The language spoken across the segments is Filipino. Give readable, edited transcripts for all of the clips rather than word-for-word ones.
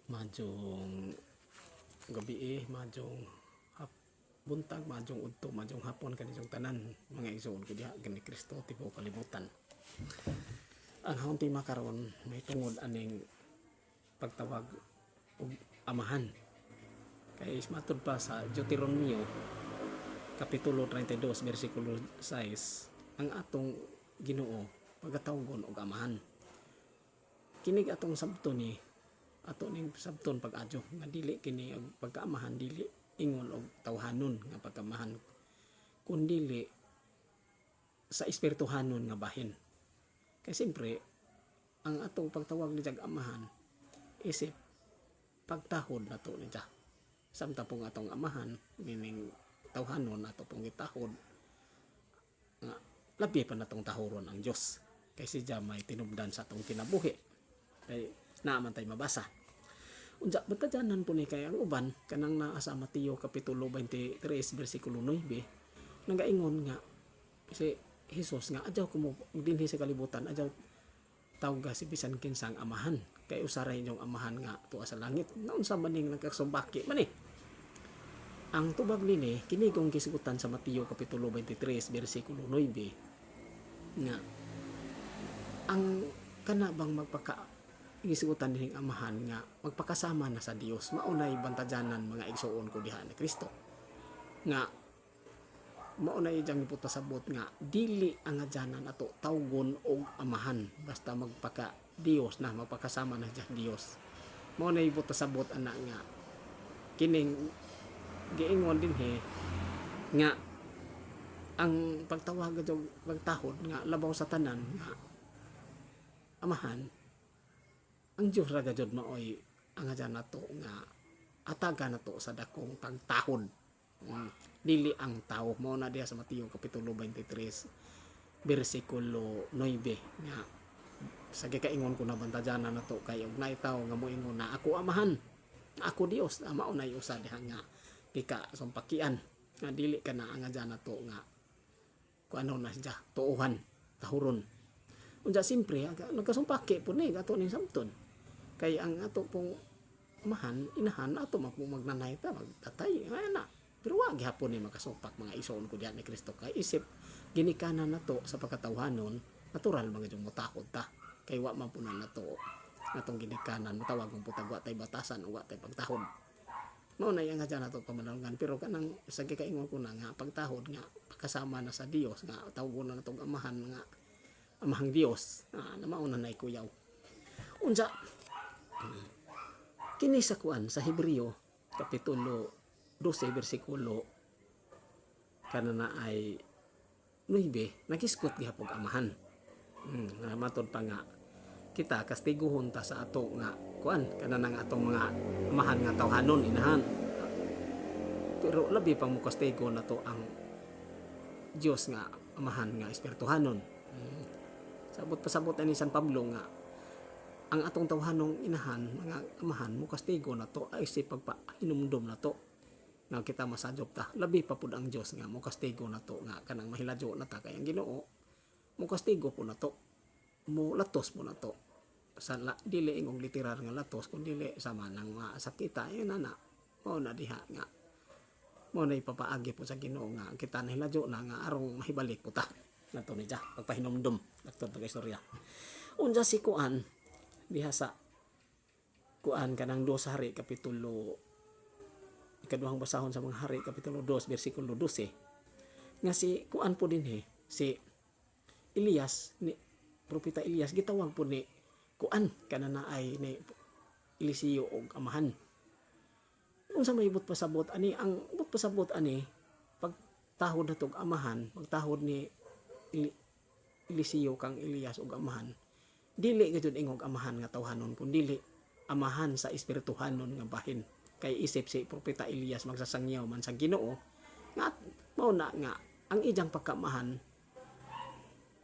Madyong gabi madyong buntag, madyong udto, madyong hapon kaniyong tanan mga igsoon ko diha gani Kristo tibuok kalibutan. Ang haon tema karon may tungod aning pagtawag og amahan. Kay matud pa sa Deuteronomio kapitulo 32 bersikulo 6 ang atong Ginoo pagatawgon og amahan. Kinig atong sabton ni ato ning sabton pag-adyo nga dili kini og pagkaamahan dili ingon og tawhanon nga pagkaamahan kun dili sa espirituhanon nga bahin. Kay siyempre ang atong pagtawag ni jag amahan isip pagtahod nato ni ja. Samta pong atong amahan meaning tawhanon ato pong gitahod nga labi pa natong tahoron ang Dios. Kay siya may tinubdan sa atong kinabuhi. Kay naaman tay mabasa. Unsa batajanan po ni kay ang uban kanang naa sa Mateo kapitulo 23 bersikulo 9 nagaingon nga si Hesus nga adyaw ko mo dinhi sa kalibutan adyaw tawga si bisan kinsang amahan kay usaray inyong amahan nga tuwa sa langit. Naunsa man ning nagkasumbaki man ang tubag nini kini kong gisugutan sa Mateo kapitulo 23 bersikulo 9 nga ang kana bang magpaka gisugutan din amahan nga magpakasama na sa Dios maunay bantajanan mga igsoon ko diha ni Kristo nga maunay jang iputasabot nga dili ang adyanan ato tawgon og amahan basta magpaka Dios na magpakasama na diha Dios maunay iputasabot ana nga kining giingon din nga ang pagtawag og pagtahod nga labaw sa tanan nga amahan ang Diyos ra gayud maoy ang adyan nato nga ataga nato sa dakong pagtahod. Dili ang tao mao na diha sa Mateo kapitulo 23 bersikulo 9 nga sa gikaingon ko na bantajanan nato kay og naitaw nga moingon na ako amahan, ako Dios, mao nay usa diha nga pika sumpakian nga dili ka na ang adyan nato nga kuano na siya tuuhan tahuron. Unsa simpre nagkasumpaki pud ni ato ning samton. Kay ang ato pong amahan, inahan, ato magnanay ta, magtatay, na. Pero wag hapon ni makasupak mga isoon ko diyan ni Kristo kay isip ginikanan nato sa pagkatawhanon, natural mga yung mutakod ta. Kay wa man punan nato atong ginikanan, matawag kong putag wa tay batasan o wa tay pagtahod. Mao na yang adyan nato pamanalungan pero kanang sa gikaingon ko na nga pagtahod nga pagkasama na sa Dios nga tawgon na natong amahan nga amahang Dios na mauna na ikuyaw. Unsa kini sa kuan sa Hebreo kapitulo 12 bersikulo kanana ay 9 nagiskot gihapon amahan. Matod pa nga kita kastiguhon ta sa ato nga kuan kanana nga atong mga amahan nga tawhanon inahan. Pero labi pang mo kastigo nato ang Dios nga amahan nga espirituhanon. Sabot pasabot ani San Pablo nga ang atong tawhanong inahan mga amahan mo kastigo na to ay si pagpahinumdom na to nga kita masadyop ta labi pa pud ang Dios nga mo kastigo na to nga kanang mahiladyo na ta kay ang Ginoo mo kastigo po na to mo latos po na to sa dili ingong literal nga latos kun dili sama nang masakita yun na mao na diha nga mo na ipapaagi po sa Ginoo nga kita nahiladyo na nga arong mahibalik po ta nato ni ja pagpahinumdom lakton pag-istorya. Unsa si kuan diha sa kuan kanang 2 Hari kapitulo ikaduhang basahon sa mga Hari kapitulo 2 bersikulo 12 nga si kuan po din si Elias ni propeta Elias gitawag po ni kuan kanana ay ni Eliseo og amahan. Unsa may but pasabot ani ang but pasabot ani pagtahod natog amahan pagtahod ni Eliseo kang Elias og amahan dili gayud ingog amahan nga tawhanon kun dili amahan sa espirituhanon nga bahin kay isip si propeta Elias magsasangyaw man sa Ginoo nga mao na nga ang iyang pagkamahan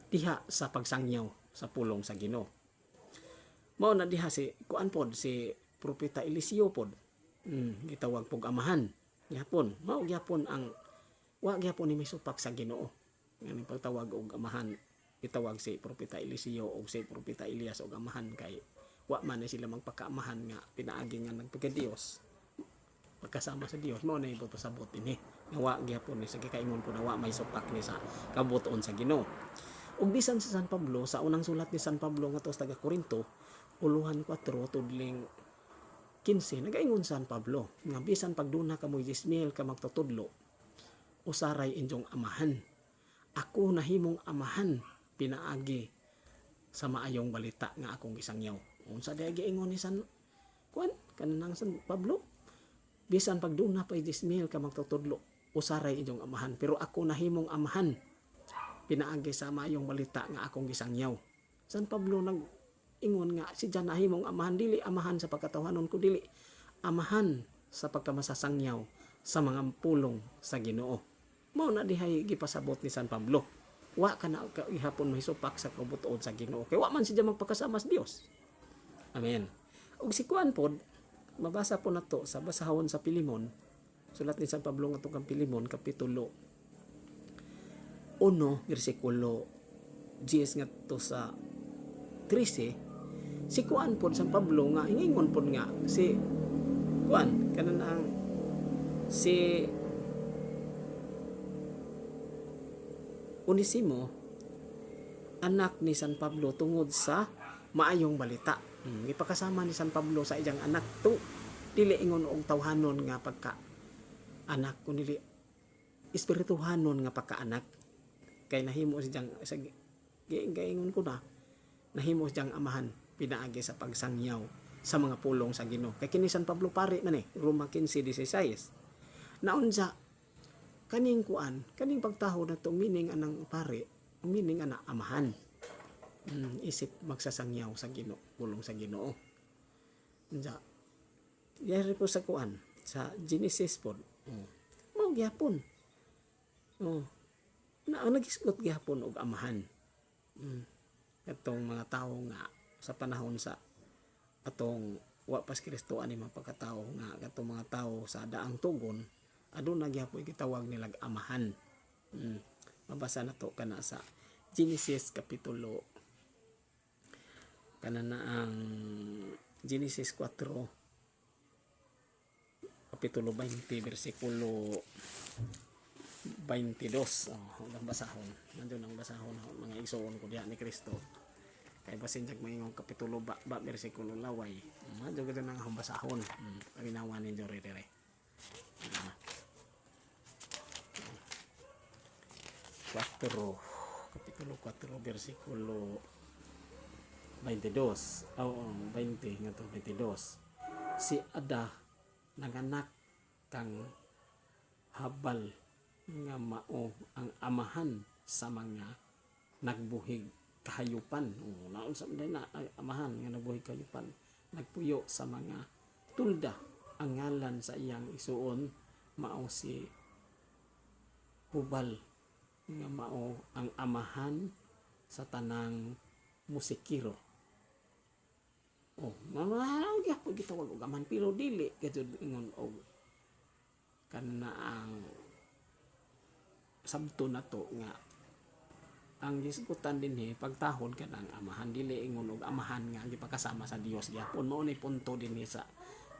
diha sa pagsangyaw sa pulong sa Ginoo. Mao na diha si kuan pod si propeta Eliseo pod gitawag pog amahan gyapon mao gyapon ang wa gyapon ni misupak sa Ginoo nga pagtawag og amahan itawag si propeta Eliseo o si propeta Elias og amahan kay wa man na sila magpakaamahan nga pinaagi nga nagpagka-Dios pagkasama sa Dios mao na ipapasabot dinhi nga wa gyapon ni sige kaingon ko na wa may supak ni sa kabuton sa Ginoo. Ug bisan sa San Pablo sa unang sulat ni San Pablo ngadto sa taga Corinto uluhan 4 tudling 15 nagaingon San Pablo nga bisan pagduna kamoy 10,000 ka magtutudlo usaray inyong amahan. Ako nahimong amahan pinaagi sa maayong balita nga akong gisangyaw. Unsa day giingon ni San kanang San Pablo? Bisan pagduna pa 10,000 ka magtutudlo usaray inyong amahan pero ako nahimong amahan pinaagi sa maayong balita nga akong gisangyaw. San Pablo ingon nga si Jan nahimong amahan dili amahan sa pagkatawhanon ko dili amahan sa pagkamasasangyaw sa mga pulong sa Ginoo. Mao na dihay gipasabot ni San Pablo. Wa ka na ihapon mahisupak sa kabutuon sa Ginoo kay wa man siya magpakasama sa Dios. Amen. Ug si kuan pod mabasa po nato sa basahon sa Pilimon sulat ni San Pablo ngadto kang Pilimon kapitulo 1 bersikulo 10 ngadto sa 13 si kuan pod San Pablo nga ingon pod nga si kuan kanang si Onesimo anak ni San Pablo tungod sa maayong balita. Ipakasama ni San Pablo sa iyang anak to dili ingon og tawhanon nga pagka anak kundi espirituhanon nga pagkaanak kay nahimo siyang sa giingon ko na nahimo siyang amahan pinaagi sa pagsangyaw sa mga pulong sa Ginoo. Kay kini San Pablo pare man Roma 15:16. Naunsa kaning kuan, kaning pagtaho na to meaning anang pare, meaning ana amahan. Isip magsasangyaw sa Ginoo, pulong sa Ginoo. Unsa yari po sa kuan sa Genesis pod. Mao gyapon. Na nagisgot gyapon og amahan. Atong mga tawo nga sa panahon sa atong wa pas Kristo ani mga pagkatawo nga atong mga tawo sa daang tugon aduna gyapon gitawag nilag amahan. Mabasa na to kana sa Genesis kapitulo kana na ang Genesis 4 kapitulo 20 bersikulo 22. Ang basahon nandun ang basahon mga igsoon ko diha ni Kristo kay basin jag mayong kapitulo ba bersikulo laway madyo gid nang basahon paginawan ni Jore dire 4 kapitulo 4 bersikulo 22 20 ngadto 22 si Ada nanganak kang Habal nga mao ang amahan sa mga nagbuhig kahayupan. Naon sa na amahan nga nagbuhig kahayupan nagpuyo sa mga tulda. Ang ngalan sa iyang isuon mao si Hubal nga mao ang amahan sa tanang musikiro. Mamahalaw gyapon gitawag og amahan pero dili gayud ingon og kana ang sabto na to nga ang gisgutan dinhi pagtahod ka ng amahan dili ingon og amahan nga gipakasama sa Dios gyapon mao ni punto dinhi sa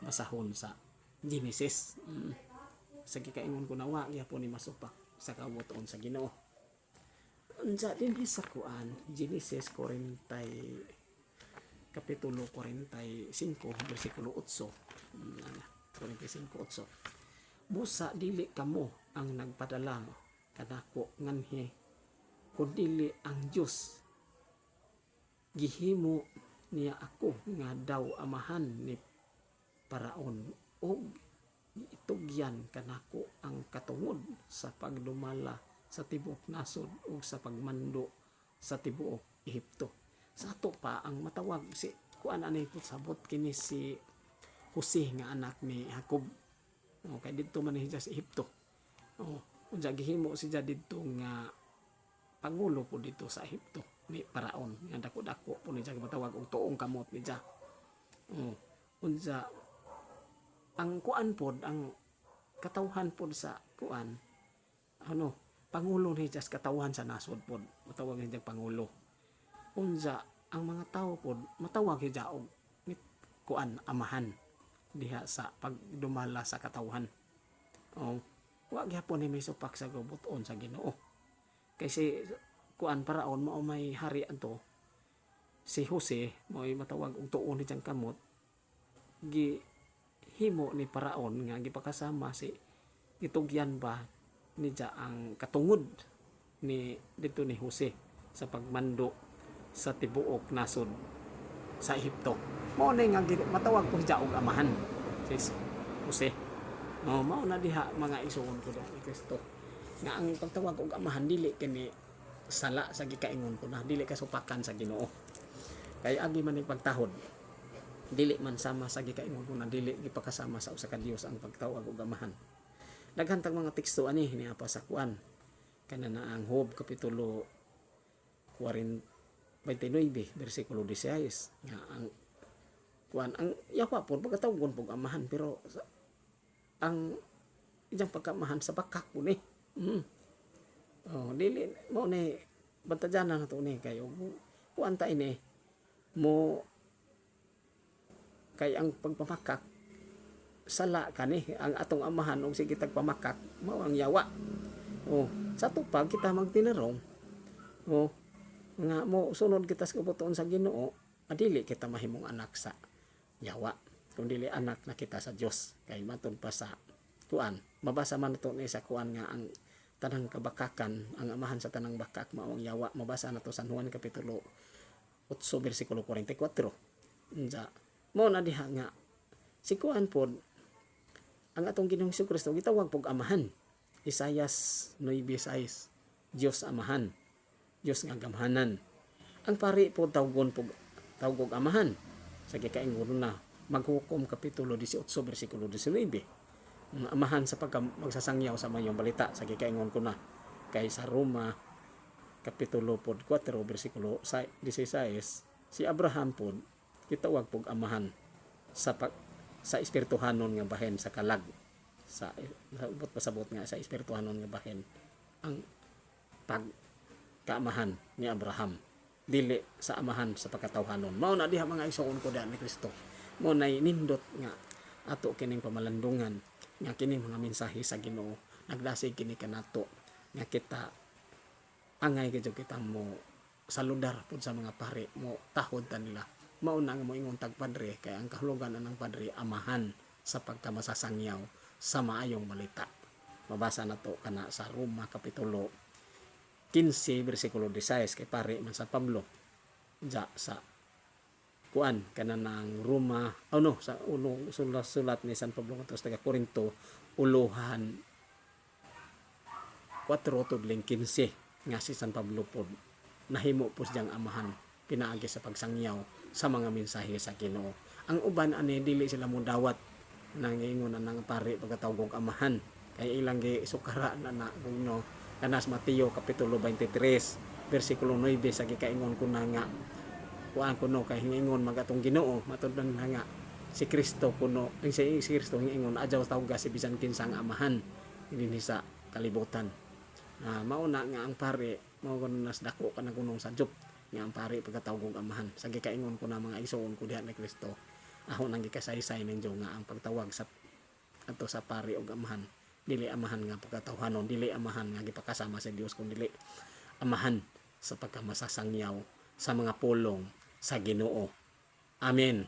basahon sa Genesis. Sige kaingon ko na wa gyapon ni masupak sa kabuton sa Ginoo. Unsa dinhi sa kuan Genesis 40 kapitulo 45 bersikulo 8 45:8 busa dili kamo ang nagpadala kanako nganhi kundi ang Dios gihimo niya ako nga daw amahan ni Paraon og itugyan kanako ang katungod sa pagdumala sa tibuok nasod o sa pagmando sa tibuok Ehipto. Sa ato pa ang matawag si kuan anay sabot kini si Jose nga anak ni Jacob. Kay didto man siya sa Ehipto. Unsa gihimo siya didto nga pangulo po dito sa Ehipto ni Paraon nga dako-dako po niya matawag og tuong kamot niya. Unsa ang kuan pod ang katawhan pod sa kuan pangulo niya sa katawhan sa nasod pod matawag niya pangulo. Unsa ang mga tao pod matawag siya og kuan amahan diha sa pagdumala sa katawhan. O wa gyapon ni may supak sa gubuton sa Ginoo. Kasi kuan paraon mao may hari adto si Jose mo'y matawag og tuon ni diyang kamot gihimo ni paraon nga gipakasama si gitugyan ba ni diya ang katungod ni dito ni Jose sa pagmando sa tibuok nasod sa Ehipto. Mao na nga matawag po siya og amahan si Jose. No, mao na diha mga isuon ko ni Kristo nga ang pagtawag og amahan dili kini sala sa gikaingon ko na dili kasupakan sa Ginoo. Kay agi man pagtahod dili man sama sa gikaingon ko na dili gipakasama sa usa ka Dios ang pagtawag og amahan. Daghantang mga teksto ani niapa sa kuan kanana ang Job kapitulo 29 bersikulo 16 nga ang kuan ang yawa po pagkatawgon pog amahan pero ang iyang pagkamahan sa bakak po ni. Oh, dili mo ni bantayan na to ni kayo kuan ta ini mo kay ang pagpamakak sala kani ang atong amahan og sige tagpamakak mao ang yawa. Oh, sa tupag kita magtinarong. Oh, nga mo sunod kita sa kabutuon sa Ginoo, adili kita mahimong anak sa yawa. Kung dili anak na kita sa Dios kay matun pa sa kuan. Mabasa man to ni sa kuan nga ang tanang kabakakan, ang amahan sa tanang bakak mao ang yawa. Mabasa na to San Juan kapitulo 8 bersikulo 44. Unsa mo na diha nga si kuan pod ang atong Ginoong Kristo gitawag pog amahan. Isayas 9:6 Dios amahan, Dios nga gamhanan. Ang pari po tawgon pog tawgog amahan sa gikaingon na maghukom kapitulo 18 bersikulo 19. Amahan sa magsasangyaw sa mayong balita sa gikaingon ko na kay sa Roma kapitulo 4 bersikulo 16 si Abraham pod gitawag pog amahan sa espirituhanon nga bahen sa kalag sa ubot pasabot nga sa espirituhanon nga bahen ang pagkaamahan ni Abraham dili sa amahan sa pagkatawhanon. Mao na diha mga igsoon ko diha ni Kristo. Mao nay nindot nga ato kining pamalandungan nga kining mga mensahe sa Ginoo nagdasig kini kanato nga kita angay gyud kita mo saludar pud sa mga pari mo tahod ta nila. Mao na nga mo ingon tag padre kay ang kahulugan ng padre amahan sa pagkamasasangyaw sa maayong balita. Mabasa na to kana sa Roma kapitulo 15 bersikulo 16 kay pare man sa Pablo ja sa kuan kana ng Roma sa unong sulat ni San Pablo ngadto sa Korinto uluhan 4 tudling 15 nga si San Pablo pod nahimo po siyang amahan pinaagi sa pagsangyaw sa mga mensahe sa Ginoo. Ang uban ani dili sila mo dawat nangingon nang pare pagkatawag og amahan kay ilang gi sukara na kuno kanas Mateo kapitulo 23 bersikulo 9 sa gikaingon ko na nga kuan kuno kay hingingon magatong Ginoo matud-an nga si Kristo kuno si Kristo hingingon adyaw tawga si bisan kinsang amahan dinhi sa kalibutan. Mao na nga ang pare mao kuno nas dako kana kunong sadyop nga ang pare pagkatawag og amahan sa gikaingon ko na mga igsoon ko diha ni Kristo aho nang gikasaysay ninyo nga ang pagtawag sa ato sa pare og amahan dili amahan nga pagkatawhanon dili amahan nga gipakasama sa Dios kun dili amahan sa pagkamasasangyaw sa mga pulong sa Ginoo. Amen.